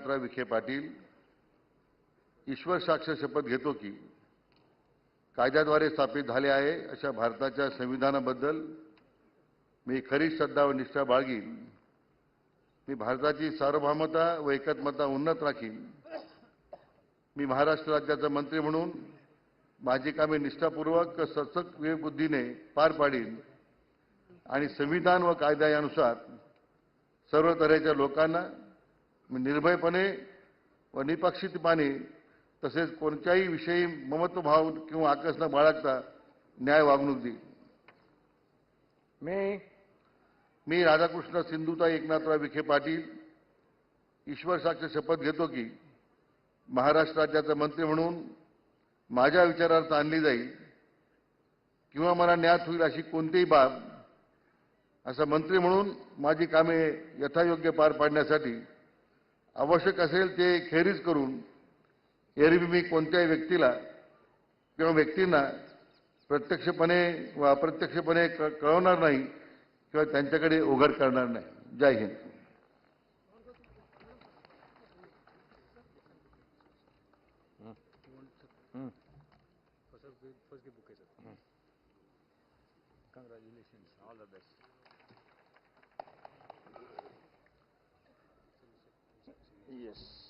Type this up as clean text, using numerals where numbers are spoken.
एकनाथराव विखे पाटील ईश्वर साक्ष शपथ घेतो की कायद्याद्वारे स्थापित झाले आहे अशा भारताच्या संविधानाबद्दल मी खरी श्रद्धा व निष्ठा बाळगीन. मी भारताची सार्वभौमता व एकात्मता उन्नत राखीन. मी महाराष्ट्र राज्याचा मंत्री म्हणून माझी कामे निष्ठापूर्वक सचक विवेकबुद्धीने पार पाडीन आणि संविधान व कायदा यानुसार सर्व तऱ्हेच्या लोकांना मी निर्भयपणे व निपक्षपातीपणे तसेच कोणत्याही विषयी ममत्वभाव किंवा आकस न बाळगता न्याय वागणूक देईन. मी राधाकृष्ण सिंधुताई एकनाथराव विखे पाटील ईश्वर साक्ष शपथ घेतो की महाराष्ट्र राज्याचा मंत्री म्हणून माझ्या विचारार्थ आणली जाईल किंवा मला ज्ञात होईल अशी कोणतीही बाब असा मंत्री म्हणून माझी कामे यथायोग्य पार पाडण्यासाठी आवश्यक असेल ते खेरीज करून एरवी मी कोणत्याही व्यक्तीला किंवा व्यक्तींना प्रत्यक्षपणे व अप्रत्यक्षपणे कळवणार नाही किंवा त्यांच्याकडे उघड करणार नाही. जय Hind. Congratulations, all the best. Yes.